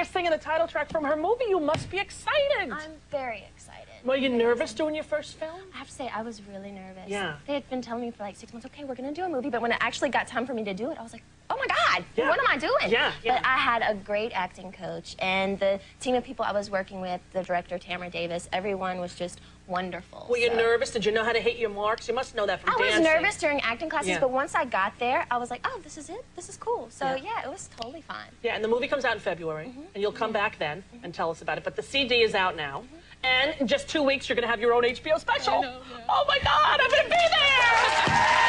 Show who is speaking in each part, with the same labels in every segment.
Speaker 1: there singing the title track from her movie. You must be excited.
Speaker 2: I'm very excited.
Speaker 1: Were you nervous doing your first film?
Speaker 2: I have to say, I was really nervous.
Speaker 1: Yeah.
Speaker 2: They had been telling me for like 6 months, okay, we're going to do a movie. But when it actually got time for me to do it, I was like, oh my God,
Speaker 1: Yeah.
Speaker 2: what am I doing?
Speaker 1: Yeah, yeah.
Speaker 2: But I had a great acting coach, and the team of people I was working with, the director, Tamara Davis, everyone was just wonderful.
Speaker 1: Were you nervous? Did you know how to hit your marks? You must know that from
Speaker 2: I
Speaker 1: dancing.
Speaker 2: was nervous during acting classes,
Speaker 1: Yeah.
Speaker 2: but once I got there, I was like, oh, this is it? This is cool. So
Speaker 1: Yeah.
Speaker 2: yeah, it was totally fine.
Speaker 1: Yeah, and the movie comes out in February, and you'll come back then and tell us about it. But the CD is out now, and in just 2 weeks, you're going to have your own HBO special.
Speaker 2: I know, yeah.
Speaker 1: Oh my God, I'm going to be there!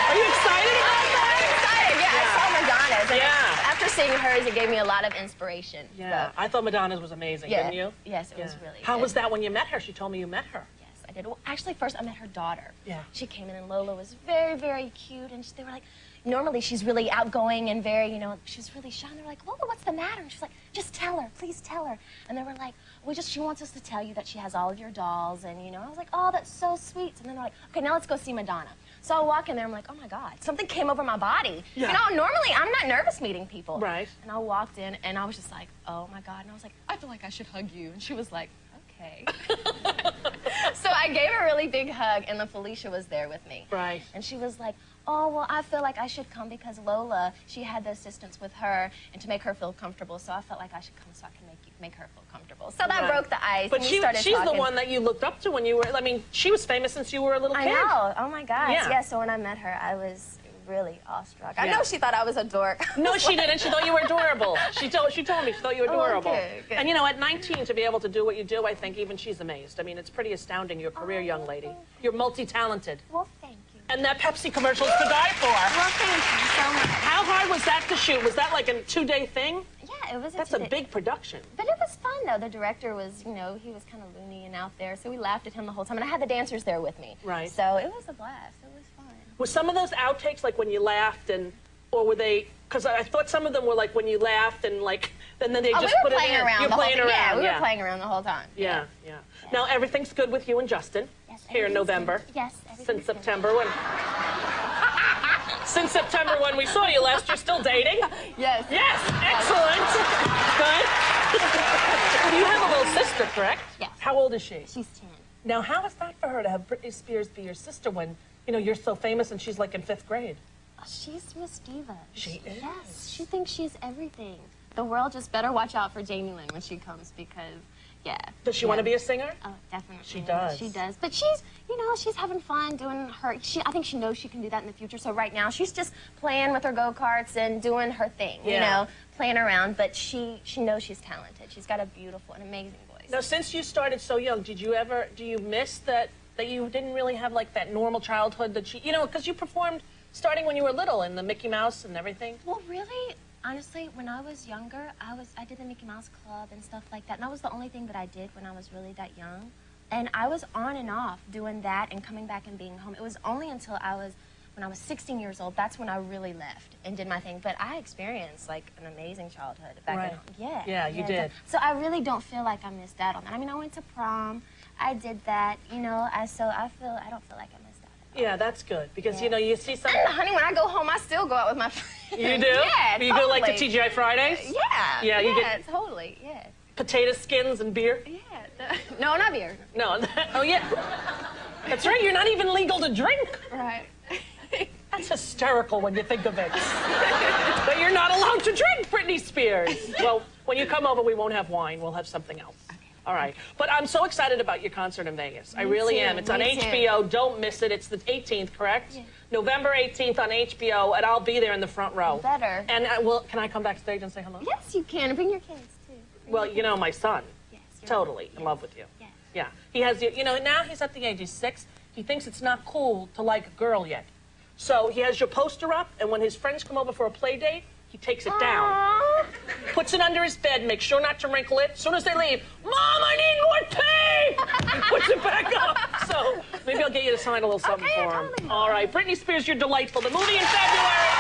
Speaker 1: Are you excited about that?
Speaker 2: I'm excited. Yeah, I saw Madonna's. And
Speaker 1: Yeah.
Speaker 2: after seeing hers, it gave me a lot of inspiration.
Speaker 1: Yeah,
Speaker 2: So,
Speaker 1: I thought Madonna's was amazing,
Speaker 2: yeah.
Speaker 1: didn't you?
Speaker 2: Yes, it was really
Speaker 1: How
Speaker 2: good.
Speaker 1: was that when you met her? She told me you met her.
Speaker 2: Yes, I did. Well, actually, first I met her daughter.
Speaker 1: Yeah.
Speaker 2: She came in, and Lola was very, very cute, and they were like, normally she's really outgoing and very, you know, she's really shy. And they were like, Lola, what's the matter? And she's like, just tell her, please tell her. And they were like, she wants us to tell you that she has all of your dolls, and you know, I was like, oh, that's so sweet. And then they're like, okay, now let's go see Madonna. So I walk in there, I'm like, oh my God, something came over my body.
Speaker 1: Yeah.
Speaker 2: You know, normally I'm not nervous meeting people.
Speaker 1: Right.
Speaker 2: And I walked in, and I was just like, oh my God. And I was like, I feel like I should hug you. And she was like, okay. So I gave her a really big hug, and then Felicia was there with me.
Speaker 1: Right.
Speaker 2: And she was like, oh, well, I feel like I should come because Lola, she had the assistants with her and to make her feel comfortable, so I felt like I should come so I can make her feel comfortable. So that broke the ice,
Speaker 1: But
Speaker 2: and we started
Speaker 1: she's
Speaker 2: talking.
Speaker 1: the one that you looked up to when you were, I mean, she was famous since you were a little kid.
Speaker 2: I know. Oh, my gosh.
Speaker 1: Yeah.
Speaker 2: Yeah, so when I met her, I was really awestruck. I
Speaker 1: Yeah.
Speaker 2: know she thought I was a dork.
Speaker 1: No, she didn't. She thought you were adorable. She told me she thought you were adorable.
Speaker 2: Okay, good.
Speaker 1: And you know, at 19 to be able to do what you do, I think even she's amazed. I mean, it's pretty astounding, your career, young lady. You're multi-talented.
Speaker 2: Well, thank you.
Speaker 1: And that Pepsi commercial is to die for.
Speaker 2: Well, thank you so much.
Speaker 1: How hard was that to shoot? Was that like a 2-day thing?
Speaker 2: Yeah, it was.
Speaker 1: That's a big production.
Speaker 2: But it was fun, though. The director was, you know, he was kind of loony and out there, so we laughed at him the whole time. And I had the dancers there with me.
Speaker 1: Right.
Speaker 2: So it was a blast. It was fun.
Speaker 1: Were some of those outtakes like when you laughed or were they, because I thought some of them were like when you laughed and like, and then they just put it in.
Speaker 2: We were playing around
Speaker 1: You're
Speaker 2: the whole
Speaker 1: playing
Speaker 2: time.
Speaker 1: around,
Speaker 2: Yeah, we were playing around the whole time.
Speaker 1: Yeah. Now everything's good with you and Justin.
Speaker 2: Yes,
Speaker 1: here in
Speaker 2: everything's
Speaker 1: November.
Speaker 2: good. Yes, everything's
Speaker 1: Since
Speaker 2: good.
Speaker 1: September when. Since September when we saw you last, you're still dating?
Speaker 2: Yes.
Speaker 1: Yes, excellent. Good. You have a little sister, correct?
Speaker 2: Yes.
Speaker 1: How old is she?
Speaker 2: She's 10.
Speaker 1: Now, how is that for her to have Britney Spears be your sister when, you know, you're so famous and she's like in 5th grade?
Speaker 2: Oh, she's Miss Diva.
Speaker 1: She is?
Speaker 2: Yes, she thinks she's everything. The world just better watch out for Jamie Lynn when she comes because, yeah.
Speaker 1: Does she want to be a singer?
Speaker 2: Oh, definitely.
Speaker 1: She does.
Speaker 2: She does. But she's, you know, she's having fun doing her, I think she knows she can do that in the future. So right now, she's just playing with her go-karts and doing her thing, you know, playing around. But she knows she's talented. She's got a beautiful and amazing voice.
Speaker 1: Now, since you started so young, do you miss that you didn't really have like that normal childhood that you know, because you performed starting when you were little in the Mickey Mouse and everything?
Speaker 2: Well, really, honestly, when I was younger, I did the Mickey Mouse Club and stuff like that. And that was the only thing that I did when I was really that young. And I was on and off doing that and coming back and being home. It was only until when I was 16 years old, that's when I really left and did my thing. But I experienced like an amazing childhood back
Speaker 1: Right.
Speaker 2: at home.
Speaker 1: Yeah, you did.
Speaker 2: So I really don't feel like I missed out on that. I mean, I went to prom, I did that, you know, I don't feel like I missed out.
Speaker 1: Yeah, that's good because you know you see some.
Speaker 2: Honey, when I go home, I still go out with my friends.
Speaker 1: You do?
Speaker 2: Yeah,
Speaker 1: You go like to TGI Fridays?
Speaker 2: Yeah.
Speaker 1: Yeah, you get
Speaker 2: totally. Yeah.
Speaker 1: potato skins and beer.
Speaker 2: Yeah. No, not beer.
Speaker 1: No. Oh yeah. That's right. You're not even legal to drink.
Speaker 2: Right.
Speaker 1: That's hysterical when you think of it. But you're not allowed to drink, Britney Spears. Well, when you come over, we won't have wine. We'll have something else. All right. But I'm so excited about your concert in Vegas. I really am. It's on HBO. Don't miss it. It's the 18th, correct? Yeah. November 18th on HBO, and I'll be there in the front row.
Speaker 2: Better.
Speaker 1: And can I come backstage and say hello?
Speaker 2: Yes, you can. Bring your kids, too.
Speaker 1: Well, you know, my son.
Speaker 2: Yes.
Speaker 1: Totally in love with you.
Speaker 2: Yes.
Speaker 1: Yeah. He has, you know, now he's at the age, he's 6. He thinks it's not cool to like a girl yet. So he has your poster up, and when his friends come over for a play date, he takes it down, puts it under his bed, makes sure not to wrinkle it. As soon as they leave, Mom, I need more tea! He puts it back up. So maybe I'll get you to sign a little something for him.
Speaker 2: Totally.
Speaker 1: All right, Britney Spears, you're delightful. The movie in February.